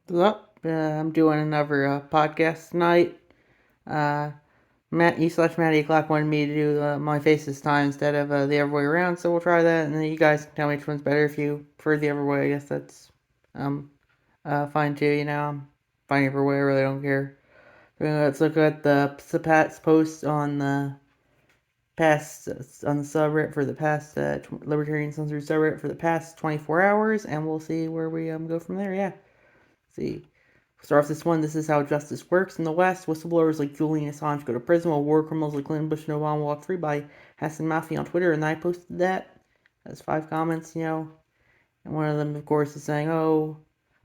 Well, I'm doing another podcast tonight. Uh, Matt O'Clock wanted me to do my face this time instead of the other way around, so we'll try that, and then you guys can tell me which one's better. If you prefer the other way, I guess that's um fine too. I'm fine either way. I really don't care. Let's look at the past post on the past on the subreddit for the past Libertarian Uncensored subreddit for the past 24 hours, and we'll see where we go from there. Yeah. See. Start off this one. This is how justice works in the West. Whistleblowers like Julian Assange go to prison, while war criminals like Clinton, Bush, and Obama walk free by Hassan Mafi on Twitter. And I posted that. That's 5 comments. And one of them, of course, is saying, "Oh,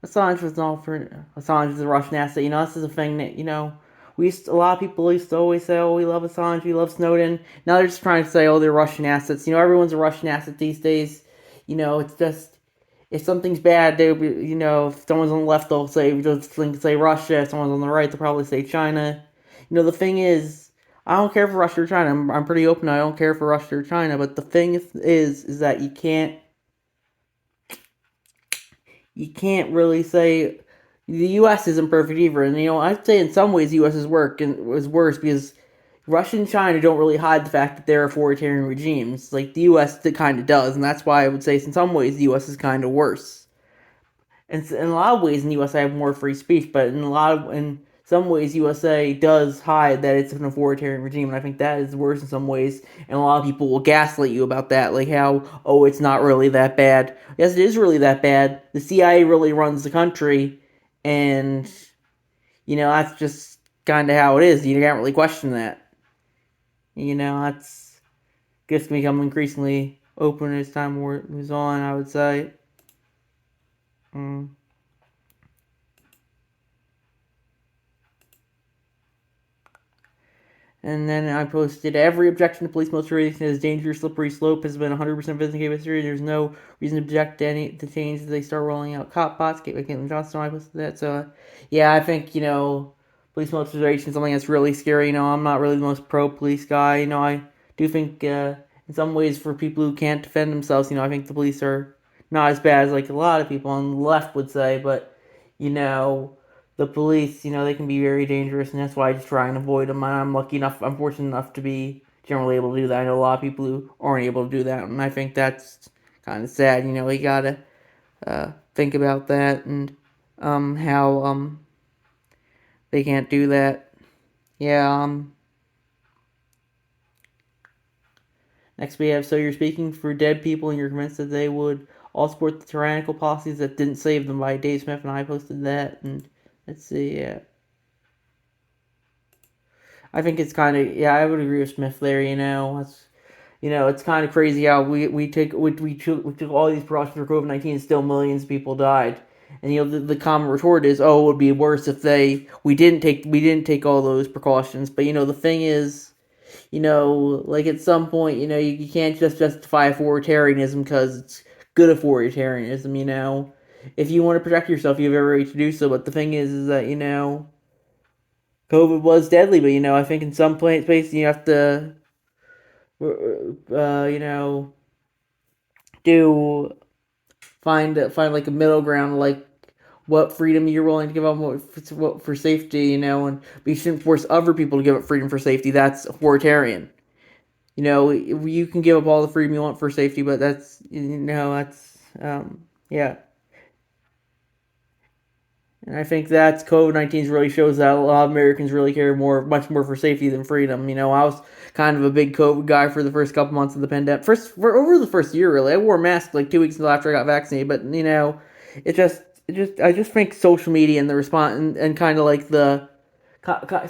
Assange is a Russian asset." This is a thing that a lot of people used to always say, "Oh, we love Assange, we love Snowden." Now they're just trying to say, "Oh, they're Russian assets." Everyone's a Russian asset these days. It's just if something's bad, if someone's on the left, they'll say Russia. If someone's on the right, they'll probably say China. The thing is, I don't care for Russia or China. I'm pretty open. I don't care for Russia or China. But the thing is that you can't really say the U.S. isn't perfect either. And I'd say in some ways the U.S. is worse because Russia and China don't really hide the fact that they're authoritarian regimes. Like the U.S. kind of does, and that's why I would say in some ways the U.S. is kind of worse. And in a lot of ways, in the USA, have more free speech, but in some ways, USA does hide that it's an authoritarian regime, and I think that is worse in some ways. And a lot of people will gaslight you about that, like how, oh, it's not really that bad. Yes, it is really that bad. The CIA really runs the country, and that's just kind of how it is. You can't really question that. That's just become increasingly open as time moves on. I would say. Mm. And then I posted every objection to police militarization is dangerous, slippery slope has been 100% vindicated history. There's no reason to object to any to change as they start rolling out cop bots. Caitlin Johnson, I posted that. So, yeah, I think police militarization is something that's really scary. I'm not really the most pro police guy. I do think in some ways for people who can't defend themselves, I think the police are not as bad as like a lot of people on the left would say. But you know the police, they can be very dangerous, and that's why I just try and avoid them. And I'm fortunate enough to be generally able to do that. I know a lot of people who aren't able to do that, and I think that's kind of sad. You gotta think about that and how they can't do that. Yeah. Next we have, so you're speaking for dead people, and you're convinced that they would all support the tyrannical policies that didn't save them by Dave Smith, and I posted that. And let's see, yeah. I think it's kind of, yeah, I would agree with Smith there. It's kind of crazy how we took all these precautions for COVID-19 and still millions of people died. And the common retort is, oh, it would be worse if we didn't take all those precautions. But the thing is, like at some point, you can't just justify authoritarianism because it's good authoritarianism. If you want to protect yourself, you have every right to do so. But the thing is that COVID was deadly, but I think in some places you have to, you know, do find like a middle ground, like what freedom you're willing to give up what for safety, but you shouldn't force other people to give up freedom for safety. That's authoritarian. You can give up all the freedom you want for safety, but yeah. And I think that's COVID-19 really shows that a lot of Americans really care much more for safety than freedom. I was kind of a big COVID guy for the first couple months of the pandemic. For over the first year, really, I wore a mask like 2 weeks until after I got vaccinated. But I just think social media and the response and kind of like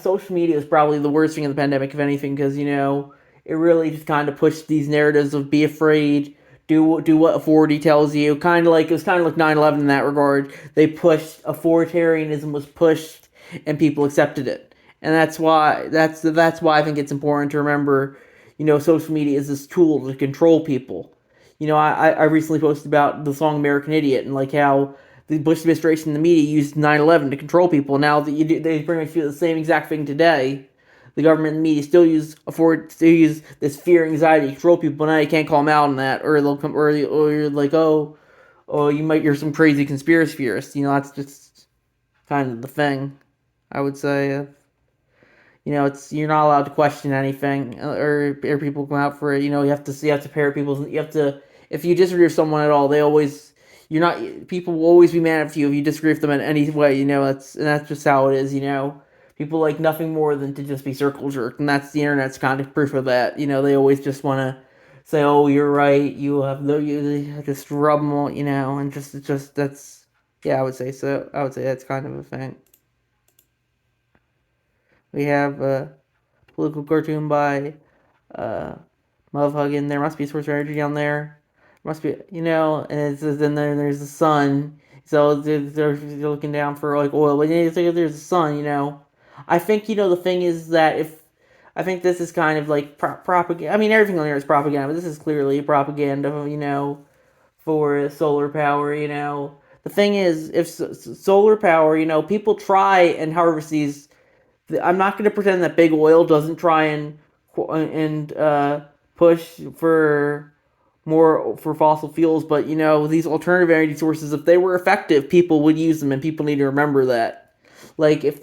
social media is probably the worst thing in the pandemic, if anything, because it really just kind of pushed these narratives of be afraid, do what authority tells you. It was kind of like 9/11 in that regard. They pushed authoritarianism was pushed, and people accepted it, and that's why I think it's important to remember. Social media is this tool to control people. I recently posted about the song American Idiot and like how the Bush administration and the media used 9/11 to control people. Now that they pretty much do the same exact thing today. The government and the media still use this fear and anxiety to control people. Now you can't call them out on that, or they'll come, or you're like, oh, you're some crazy conspiracy theorist. That's just kind of the thing. I would say, it's you're not allowed to question anything, or people come out for it. You have to pair people's. You have to if you disagree with someone at all, they always you're not people will always be mad at you if you disagree with them in any way. That's just how it is. People like nothing more than to just be circle jerked, and that's the internet's kind of proof of that. They always just want to say, "Oh, you're right. You just rub them all," and just that's yeah. I would say so. I would say that's kind of a thing. We have a political cartoon by uh, Motherfucking. There must be a source of energy down there. Must be, and then there's the sun. So they're looking down for like oil, but there's the sun. I think the thing is that if I think this is kind of like propaganda. I mean, everything on here is propaganda, but this is clearly propaganda. For solar power. The thing is, if solar power, people try and harvest these. I'm not going to pretend that big oil doesn't try and push for more for fossil fuels, but these alternative energy sources, if they were effective, people would use them, and people need to remember that. Like if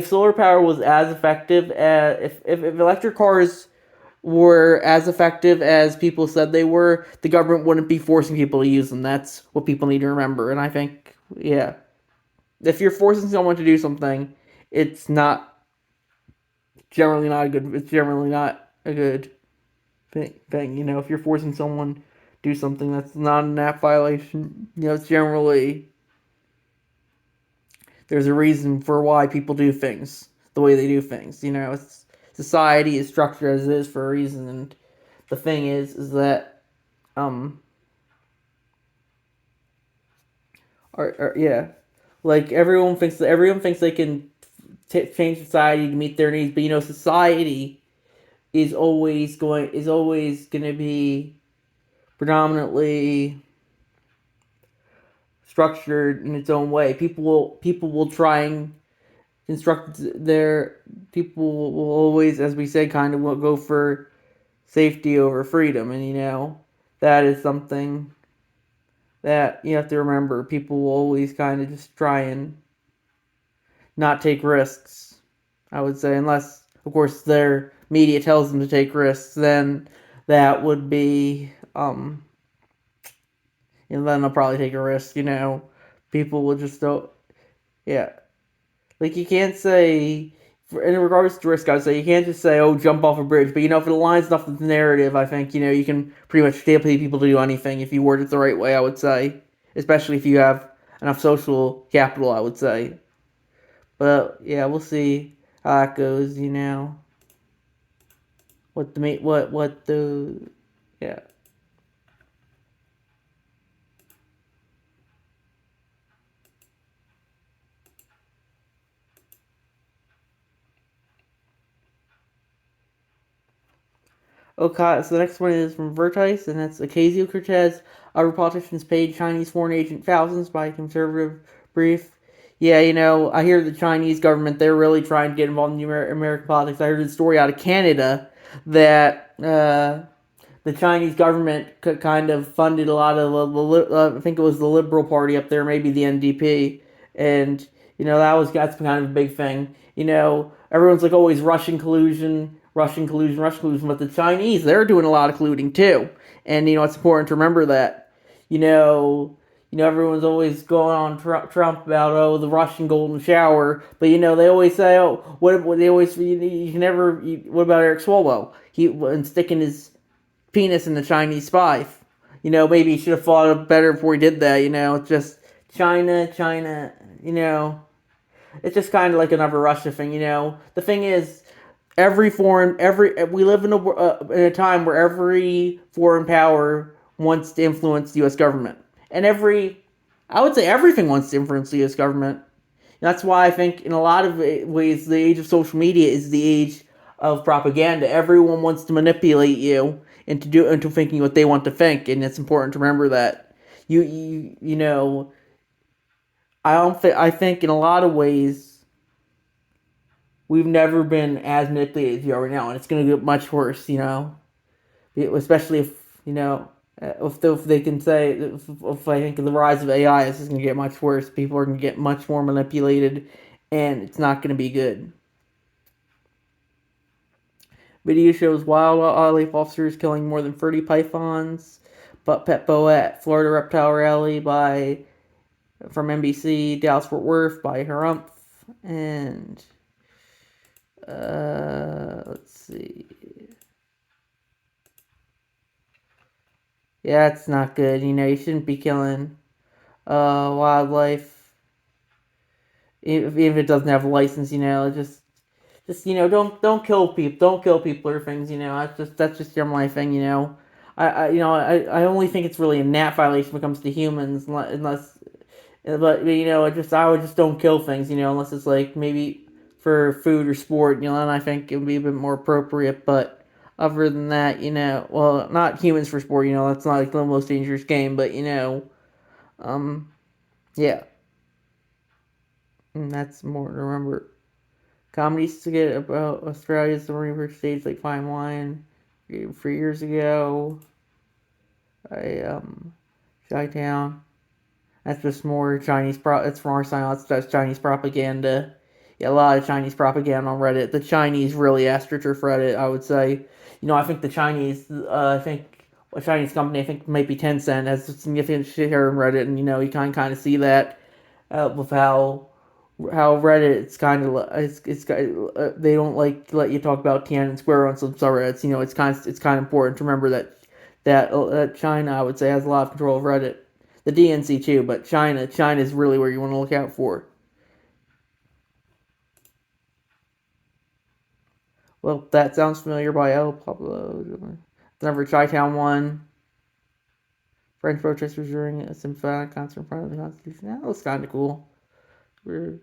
solar power was as effective as if electric cars were as effective as people said they were, the government wouldn't be forcing people to use them. That's what people need to remember. And I think, yeah, if you're forcing someone to do something, it's not generally not a good. It's generally not a good thing. If you're forcing someone to do something that's not an app violation, it's generally there's a reason for why people do things the way they do things. It's society is structured as it is for a reason, and the thing is that um, yeah, like everyone thinks they can change society to meet their needs, but society is always going to be predominantly structured in its own way. People will try and construct their people will always, as we said, kind of will go for safety over freedom, and that is something that you have to remember. People will always kind of just try and not take risks. I would say, unless of course their media tells them to take risks, then that would be then they'll probably take a risk. People will just don't. Yeah, like you can't say. In regards to risk, I would say you can't just say, "Oh, jump off a bridge." But if it aligns enough with the narrative, I think you can pretty much get people to do anything if you word it the right way. I would say, especially if you have enough social capital. I would say, but yeah, we'll see how that goes. What the yeah. Okay, so the next one is from Vertice, and that's Ocasio Cortez. Other politicians paid Chinese foreign agent thousands by conservative brief. Yeah, I hear the Chinese government, they're really trying to get involved in American politics. I heard a story out of Canada that the Chinese government kind of funded a lot of I think it was the Liberal Party up there, maybe the NDP, and that's kind of a big thing. Everyone's like always Russian collusion, Russian collusion, Russian collusion, but the Chinese they're doing a lot of colluding too, and it's important to remember that. You know, everyone's always going on Trump about the Russian golden shower, but they always say what they always you can never what about Eric Swalwell and sticking his penis in the Chinese spy. Maybe he should have thought better before he did that. It's just China. It's just kind of like another Russia thing. The thing is, every we live in a time where every foreign power wants to influence the U.S. government, and I would say everything wants to influence the U.S. government. That's why I think in a lot of ways the age of social media is the age of propaganda. Everyone wants to manipulate you into thinking what they want to think, and it's important to remember that. You know I think in a lot of ways we've never been as manipulated as we are right now, and it's going to get much worse. Especially if you know If they can say, if I think the rise of AI is going to get much worse, people are going to get much more manipulated, and it's not going to be good. Video shows wildlife officers killing more than 30 pythons, but pet boa at Florida reptile rally by from NBC, Dallas Fort Worth by Harumph, and let's see. Yeah, it's not good. You shouldn't be killing wildlife even if it doesn't have a license. Just don't kill people. Don't kill people or things. That's just my thing. I only think it's really a nat violation when it comes to humans, unless but I would just don't kill things. Unless it's like maybe for food or sport. And I think it would be a bit more appropriate. But other than that, well, not humans for sport. That's not like the most dangerous game. But um, yeah, and that's more to remember. Comedies to get about Australia's marine stage like fine wine. 3 years ago, I Shy Town. That's just more Chinese it's from our side. That's Chinese propaganda. Yeah, a lot of Chinese propaganda on Reddit. The Chinese really astroturf Reddit, I would say. I think the Chinese, I think a Chinese company, I think maybe Tencent has a significant share in Reddit, and you can kind of see that with how Reddit it's kind of they don't like to let you talk about Tiananmen Square on some subreddits. It's kind of important to remember that China, I would say, has a lot of control of Reddit. The DNC too, but China is really where you want to look out for. Well, that sounds familiar by El Pablo. Number Chi-Town 1. French protesters during a symphonic concert in front of the Constitution. That was kind of cool. We're,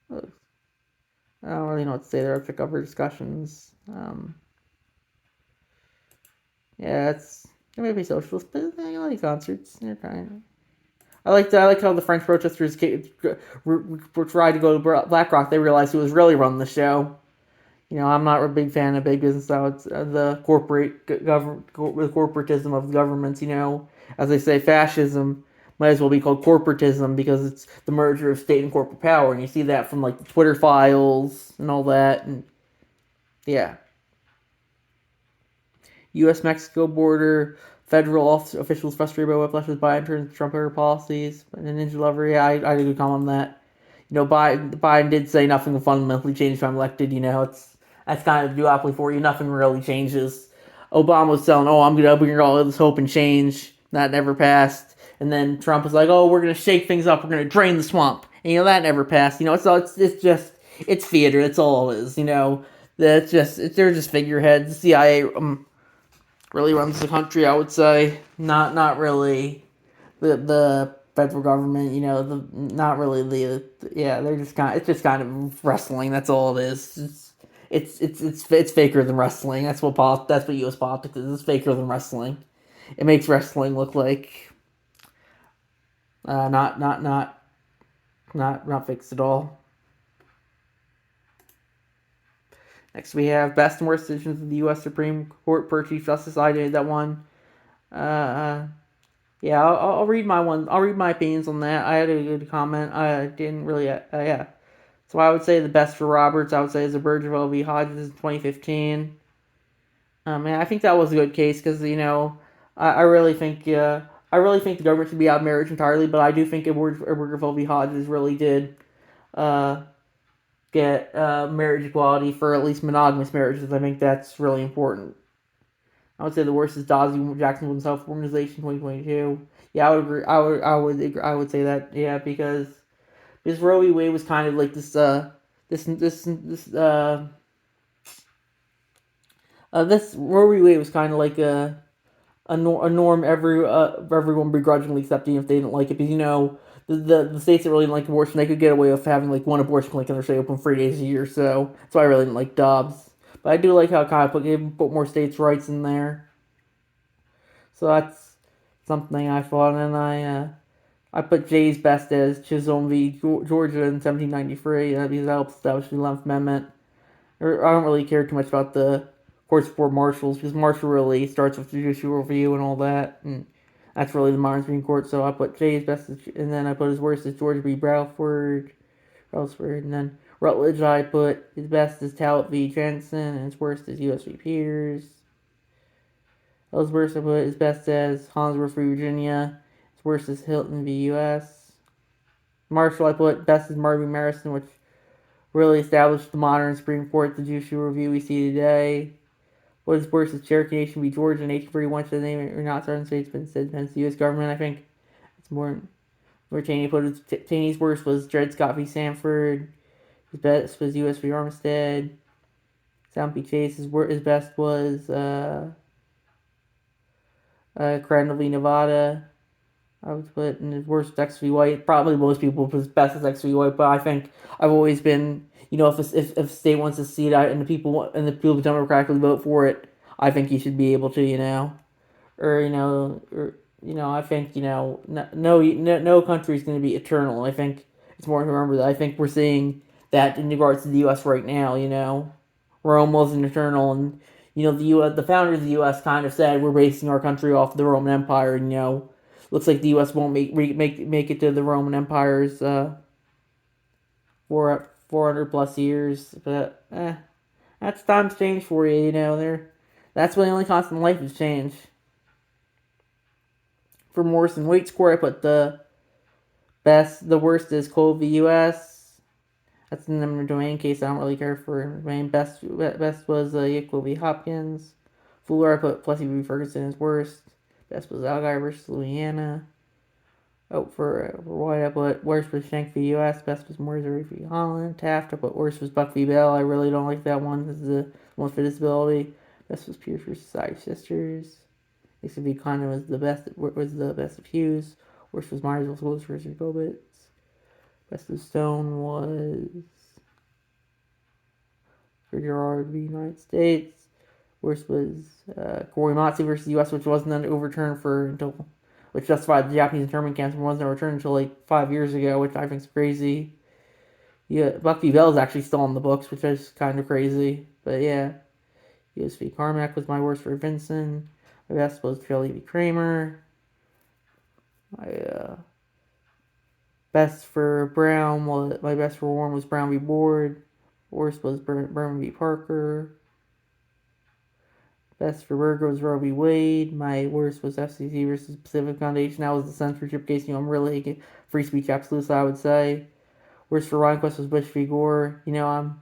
I don't really know what to say there. I pick up our discussions. Yeah, it may be socialist, but I like concerts. They're kind of. I like how the French protesters were trying to go to BlackRock. They realized who was really running the show. I'm not a big fan of big business. It's the corporatism of governments. As they say, fascism might as well be called corporatism because it's the merger of state and corporate power, and you see that from like the Twitter files and all that. And yeah, U.S. Mexico border. Federal officials frustrated by what left with Biden turns Trump era policies. And then Ninja Lover, yeah, I had a good comment on that. Biden did say nothing will fundamentally change if I'm elected. That's kind of duopoly for you. Nothing really changes. Obama was telling, "Oh, I'm gonna bring all this hope and change." That never passed. And then Trump was like, "Oh, we're gonna shake things up. We're gonna drain the swamp." And that never passed. It's theater. That's all it is. They're just figureheads. The CIA really runs the country. I would say not really the federal government. Not really yeah. They're just it's just kind of wrestling. That's all it is. It's faker than wrestling. That's what U.S. politics is. It's faker than wrestling. It makes wrestling look like not fixed at all. Next, we have best and worst decisions of the U.S. Supreme Court per Chief Justice. I did that one. Yeah, I'll read my one. I'll read my opinions on that. I had a good comment. I didn't really. Yeah. So I would say the best for Roberts, I would say, is the Bergeville v. Hodges in 2015. And I think that was a good case because I really think the government should be out of marriage entirely. But I do think Bergeville v. Hodges really did get marriage equality for at least monogamous marriages. I think that's really important. I would say the worst is Dawsey Jacksonville Self Organization 2022. Yeah, I would agree. I would say that. Yeah, because Roe v. Wade was kind of like this Roe v. Wade was kind of like a norm everyone begrudgingly accepting if they didn't like it, because the states that really didn't like abortion, they could get away with having like one abortion clinic in their state open 3 days a year. So that's why I really didn't like Dobbs. But I do like how it kind of put more states' rights in there. So that's something I fought, and I put Jay's best as Chisholm v. Georgia in 1793, because that helps establish the 11th Amendment. I don't really care too much about the course, for marshals, because Marshall really starts with the judicial review and all that, and that's really the modern Supreme Court. So I put Jay's best, and then I put his worst as George B. Browford, and then Rutledge I put his best as Talbot v. Jensen, and his worst as U.S. v. Peters. Ellsworth I put his best as Hollingsworth v. Virginia, his worst as Hilton v. U.S. Marshall I put best as Marvin Marison, which really established the modern Supreme Court, the judicial review we see today. What is worse is Cherokee Nation v. Georgia in 1841 to the name or not southern states, but instead depends the U.S. government. I think it's more where Cheney put it. Cheney's worst was Dred Scott v. Sanford. His best was U.S. v. Armistead. Sam P. Chase, his best was Crandall v. Nevada. I would put in his worst X v. White. Probably most people put his best as X v. White, but I think I've always been, if a state wants to see it and the people democratically vote for it, I think you should be able to, I think no country is going to be eternal. I think it's more to remember that I think we're seeing that in regards to the U.S. right now. Rome wasn't eternal, and the founders of the U.S. kind of said we're basing our country off the Roman Empire. And, looks like the U.S. won't make it to the Roman Empire's for 400 plus years, but that's times change for you. That's when the only constant in life is change. For Morrison weight score, I put the worst is Cole v. U.S. That's in the domain case. I don't really care for domain. Best was Yickel v. Hopkins. Fuller, I put Plessy v. Ferguson as worst. Best was Algai versus Louisiana. Oh, for White, I put worst was Shank v. U.S. Best was Missouri v. Holland. Taft, I put worst was Buck v. Bell. I really don't like that one. This is the one for disability. Best was Pierce versus Society Sisters. Nixon v. Condon was the best of Hughes. Worst was Myers versus Gobitz. Best of Stone was for Gerard v. United States. Worst was Corey Motzi versus U.S., which wasn't then overturned which justified the Japanese internment camps and wasn't overturned until like 5 years ago, which I think is crazy. Yeah, Buck v. Bell is actually still on the books, which is kind of crazy. But yeah, U.S. v. Carmack was my worst for Vinson. My best was Shelley v. Kramer. My best for Brown my best for Warren was Brown v. Board. Worst was Berman v. Parker. Best for Berger was Roe v. Wade. My worst was FCC versus Pacific Foundation. That was the censorship case. I'm really free speech absolute, I would say. Worst for Rehnquist was Bush v. Gore. I don't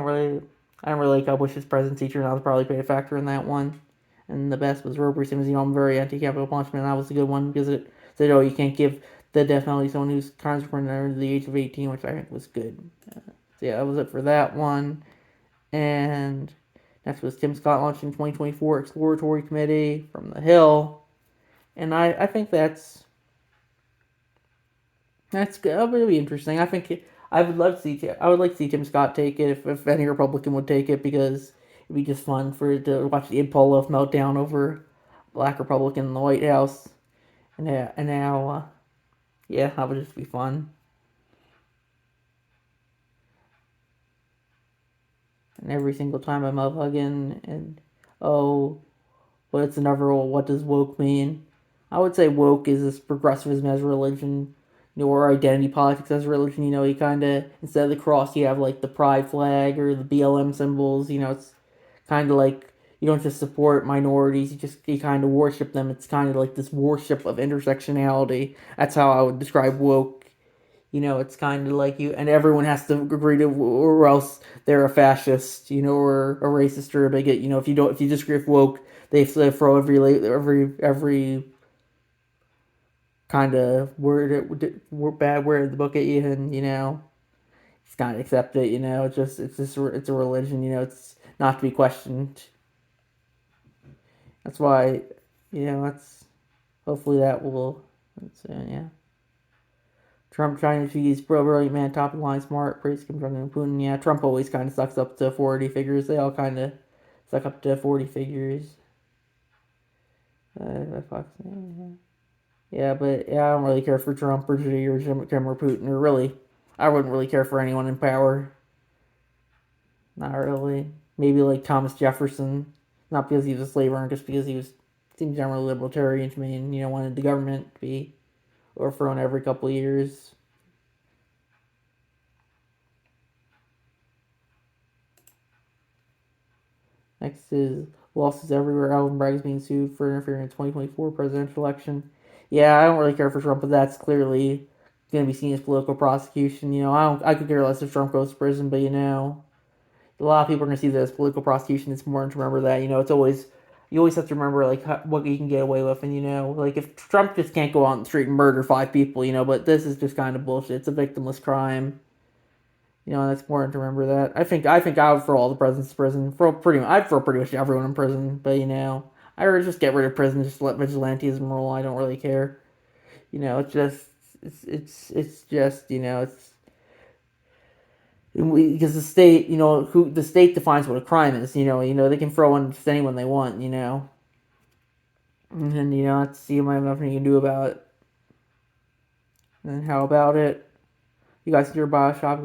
really like how Bush's presidency turned out to probably play a factor in that one. And the best was Roper Simmons. I'm very anti-capital punishment. That was a good one because it said, you can't give the death penalty to someone whose crimes were under the age of 18, which I think was good. So yeah, that was it for that one. And next was Tim Scott launching 2024 Exploratory Committee from the Hill. And I think that's good. It'll be interesting. I think I would like to see Tim Scott take it if any Republican would take it, because it'd be just fun to watch the Id Poloff meltdown over Black Republican in the White House. And now that would just be fun. And every single time I'm up hugging and but it's another what does woke mean? I would say woke is this progressivism as religion, or identity politics as religion. You kind of, instead of the cross, you have like the pride flag or the BLM symbols. It's kind of like you don't just support minorities, you kind of worship them. It's kind of like this worship of intersectionality. That's how I would describe woke. It's kind of like and everyone has to agree to, or else they're a fascist, or a racist or a bigot. If you disagree with woke, they throw every kind of bad word in the book at you, and just kind of accept it. It's a religion. It's not to be questioned. That's why, that's hopefully that will. Yeah. Trump trying to use brilliant man, top of line, smart, praise Kim Jong Un and Putin. Yeah, Trump always kind of sucks up to 40 figures. They all kind of suck up to 40 figures. Yeah, but I don't really care for Trump or Xi or Kim or Putin, or really, I wouldn't really care for anyone in power. Not really. Maybe like Thomas Jefferson, not because he was a slave owner, just because he was seemed generally libertarian to me, and wanted the government to be overthrown every couple of years. Next is losses everywhere. Alvin Bragg is being sued for interfering in the 2024 presidential election. Yeah, I don't really care for Trump, but that's clearly going to be seen as political prosecution. I could care less if Trump goes to prison, but a lot of people are going to see that as political prosecution. It's important to remember that. It's always you always have to remember like what you can get away with, and like if Trump just can't go out on the street and murder 5 people, but this is just kind of bullshit. It's a victimless crime. That's important to remember that. I think I would throw all the presidents in prison. I'd throw pretty much everyone in prison, but I would just get rid of prison, just let vigilantism roll. I don't really care. It's just it's just it's because the state, who the state defines what a crime is. They can throw in just anyone they want. And let's see, you might have nothing you can do about it. And how about it? You guys hear Bioshock?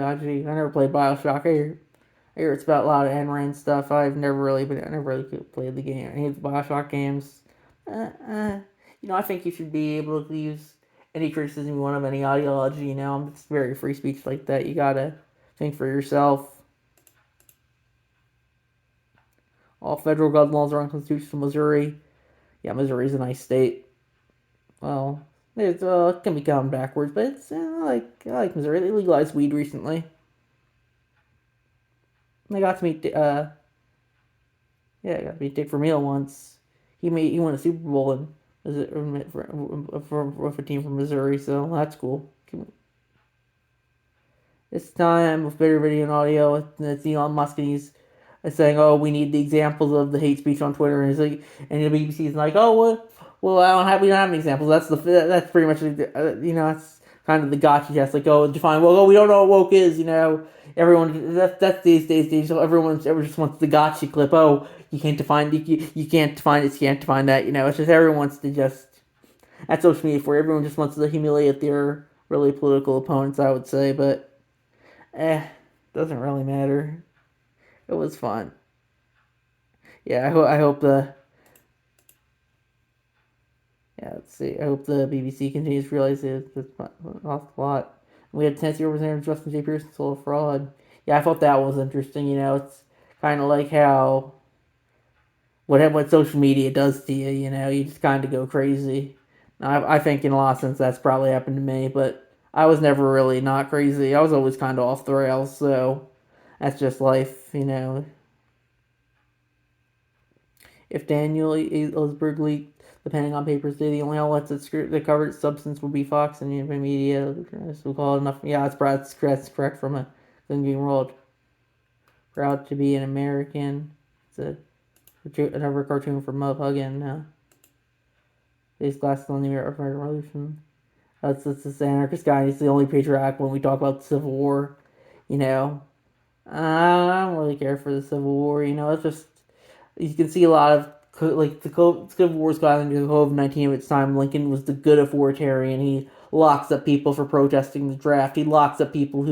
Actually, I never played Bioshock. I hear it's about a lot of Enron stuff. I never really played the game. Any of the Bioshock games. Uh, uh, I think you should be able to use any criticism you want of any ideology. It's very free speech like that. You gotta think for yourself. All federal gun laws are unconstitutional. Missouri, yeah, Missouri's a nice state. Well, it can be gone backwards, but I like Missouri. They legalized weed recently. I got to meet yeah, I got to meet Dick Vermeil once. He won a Super Bowl and with a team from Missouri, so that's cool. This time with better video and audio, it's Elon Musk, and he's saying, "Oh, we need the examples of the hate speech on Twitter," and he's like, and the BBC's like, "Oh, well, we don't have any examples." That's pretty much that's kind of the gotcha test. Like, oh, define woke. Oh, we don't know what woke is. Everyone that's these days. Everyone just wants the gotcha clip. Oh, you can't define you can't define this. You can't define that. It's just everyone wants to just. That's social media for everyone just wants to humiliate their really political opponents. I would say, but doesn't really matter. It was fun. Yeah, I hope the yeah. Let's see. I hope the BBC continues to realize it's lost a lot. We had Tennessee Representative Justin J. Pearson sold a fraud. Yeah, I thought that was interesting. It's kind of like how what social media does to you. You just kind of go crazy. I think in a lot of sense that's probably happened to me, but I was never really not crazy. I was always kind of off the rails, so that's just life. If Daniel Ellsberg leaked the Pentagon Papers today, the only outlets that covered its substance would be Fox and the media. So called enough. Yeah, that's correct from a thinking world. Proud to be an American. It's another cartoon from Mub Huggin. These glasses on the American Revolution. That's this anarchist guy. He's the only patriotic when we talk about the Civil War. You know, I don't really care for the Civil War. It's just you can see a lot of like the Civil War's got into the COVID-19 of its time. Lincoln was the good authoritarian. He locks up people for protesting the draft. He locks up people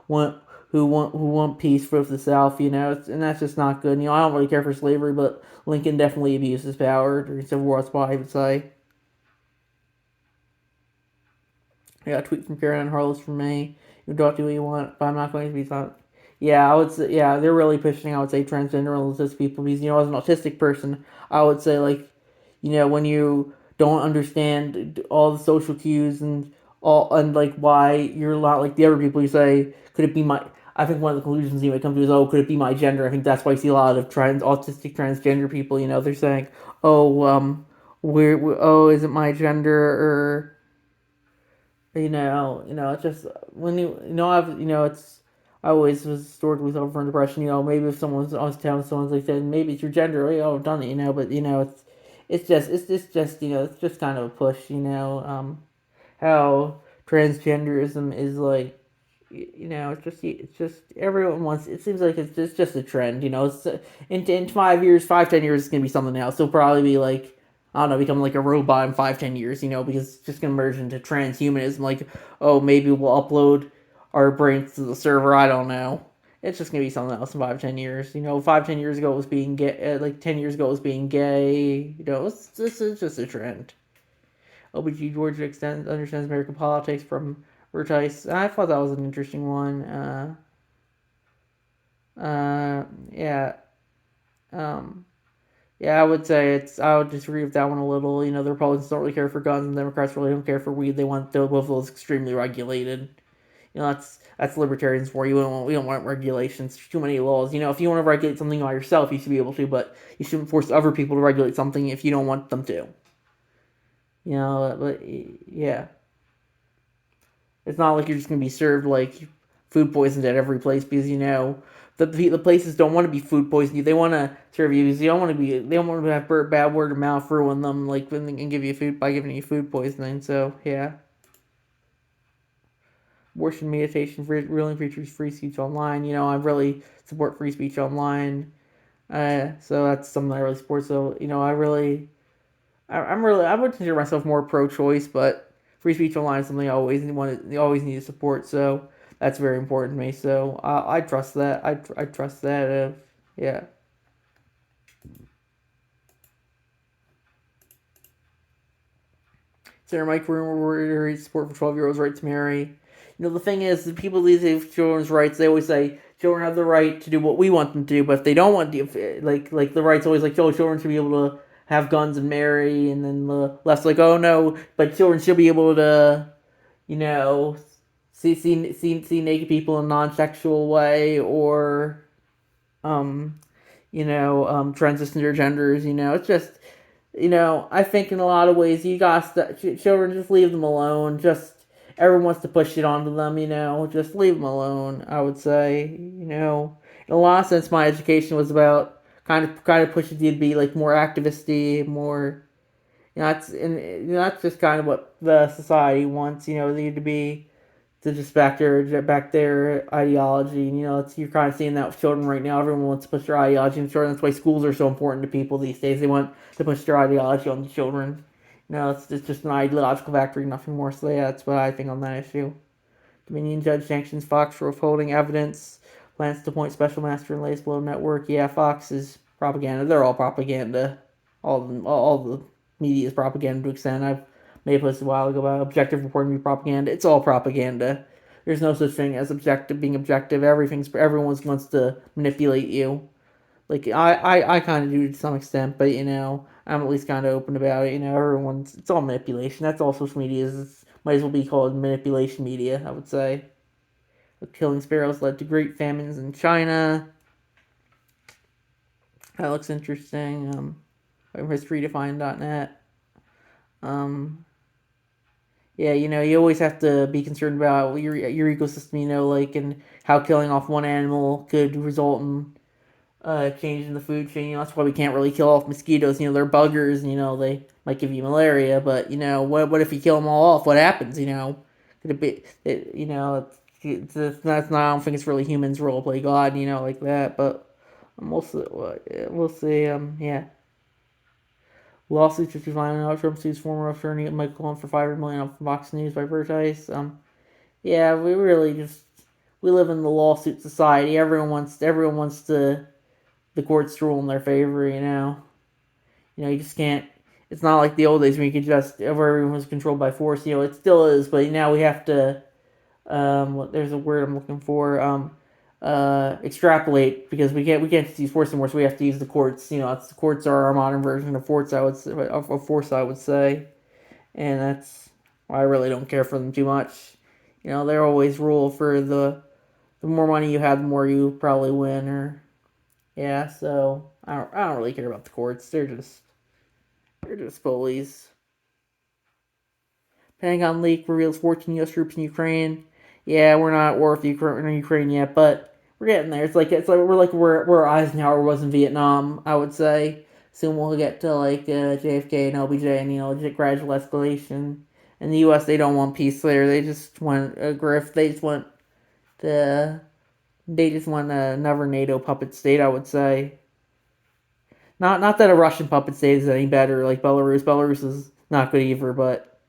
want who want peace for the South. And that's just not good. I don't really care for slavery, but Lincoln definitely abused his power during Civil War. That's what I would say. I got a tweet from Karen Harless from me. You can talk to who you want, but I'm not going to be thought. Yeah, I would say, yeah, they're really pushing, I would say, transgender and autistic people because, as an autistic person, I would say, like, when you don't understand all the social cues and like, why you're not like the other people, you say, could it be my, I think one of the conclusions you might come to is, oh, could it be my gender? I think that's why you see a lot of autistic transgender people, they're saying, oh, oh, is it my gender, or it's just when it's I always was historically suffer from depression. Maybe if someone's I was telling someone's like saying maybe it's your gender, oh, I've done it, but it's just kind of a push, how transgenderism is like, it's just everyone wants. It seems like it's just a trend, It's in 5 years, 5-10 years, it's gonna be something else. It'll probably be like I don't know, become like a robot in 5-10 years, because it's just gonna merge into transhumanism. Like, oh, maybe we'll upload our brains to the server. I don't know. It's just gonna be something else in 5, 10 years. 5, 10 years ago it was being gay. Like 10 years ago it was being gay. This is just a trend. OBG George understands American politics from Vertice. I thought that was an interesting one. Yeah. Um, yeah, I would say it's. I would disagree with that one a little. The Republicans don't really care for guns, and the Democrats really don't care for weed. They want both of those extremely regulated. That's libertarians for you. We don't want regulations. There's too many laws. If you want to regulate something by yourself, you should be able to, but you shouldn't force other people to regulate something if you don't want them to. But yeah, it's not like you're just gonna be served like food poisoned at every place because the places don't want to be food poisoned you. They want to serve you because they don't want to have bad word of mouth ruin them like when they can give you food by giving you food poisoning. So yeah, abortion, meditation, ruling preachers, free speech online. I really support free speech online. So that's something I really support. So I would consider myself more pro-choice, but free speech online is something you always need to support. So that's very important to me. So I trust that. I trust that. Yeah. Senator Mike Room support for 12-year-olds' right to marry. The thing is, the people these days children's rights, they always say children have the right to do what we want them to do, but if they don't want to, like the rights always like, oh, children should be able to have guns and marry, and then the left's like, oh no, but children should be able to, you know, see naked people in a non-sexual way, or um, transgender genders. It's just, I think in a lot of ways you got children, just leave them alone. Just everyone wants to push it onto them. Just leave them alone. I would say, in a lot of sense, my education was about kind of pushing you to be like more activisty, more. That's just kind of what the society wants. They to be to just back their ideology. You're kind of seeing that with children right now. Everyone wants to push their ideology on children. That's why schools are so important to people these days. They want to push their ideology on the children. It's just an ideological factory, nothing more. So yeah, that's what I think on that issue. Dominion judge sanctions Fox for withholding evidence. Plans to appoint special master and lays below network. Yeah, Fox is propaganda. They're all propaganda. All the media is propaganda to an extent. I've made a post a while ago about objective reporting to be propaganda. It's all propaganda. There's no such thing as being objective. Everyone wants to manipulate you. Like I kind of do to some extent, but I'm at least kind of open about it. It's all manipulation. That's all social media is. Might as well be called manipulation media, I would say. The killing sparrows led to great famines in China. That looks interesting. From historydefined.net. Um, yeah, you always have to be concerned about your ecosystem, and how killing off one animal could result in change in the food chain. That's why we can't really kill off mosquitoes. They're buggers. They might give you malaria, but what if you kill them all off? What happens? Could it be? That's not. I don't think it's really humans role play God. Like that. But we'll see. Yeah. Lawsuits to find out Trump sues former attorney Michael Cohen for $500 million on Fox News by Vertice. Yeah, we live in the lawsuit society. Everyone wants the courts to rule in their favor. You just can't. It's not like the old days when you could just where everyone was controlled by force. It still is, but now we have to. There's a word I'm looking for. Extrapolate, because we can't just use force anymore, so we have to use the courts. The courts are our modern version of force. I would say, and that's why I really don't care for them too much. They're always rule for the more money you have, the more you probably win, or yeah. So I don't really care about the courts. They're just bullies. Pentagon leak reveals 14 U.S. troops in Ukraine. Yeah, we're not at war with Ukraine yet, but we're getting there. It's like we're like where Eisenhower was in Vietnam. I would say soon we'll get to like JFK and LBJ, and gradual escalation. In the U.S., they don't want peace there. They just want a grift. The they just want another NATO puppet state. I would say. Not that a Russian puppet state is any better. Like Belarus is not good either, but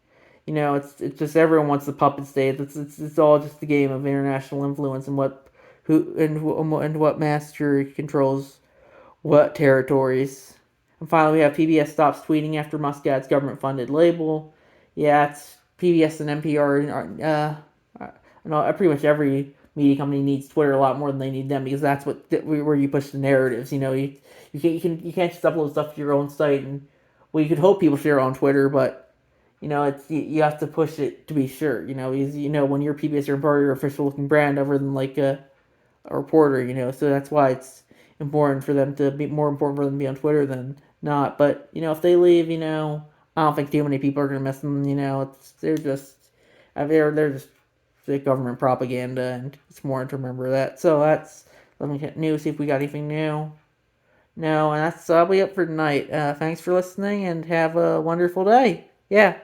it's just everyone wants the puppet state. It's all just a game of international influence and what master controls what territories. And finally, we have PBS stops tweeting after Muscat's government-funded label. Yeah, it's PBS and NPR. Pretty much every media company needs Twitter a lot more than they need them because that's where you push the narratives. You can't just upload stuff to your own site and well, you could hope people share on Twitter, but you have to push it to be sure. When you're PBS, you're part of your official looking brand, other than like a reporter. So that's why it's important for them to be more important for them to be on Twitter than not. But if they leave, I don't think too many people are gonna miss them. They're just the government propaganda, and it's important to remember that. So let me hit news, see if we got anything new. No, and that's be it for tonight. Thanks for listening, and have a wonderful day. Yeah.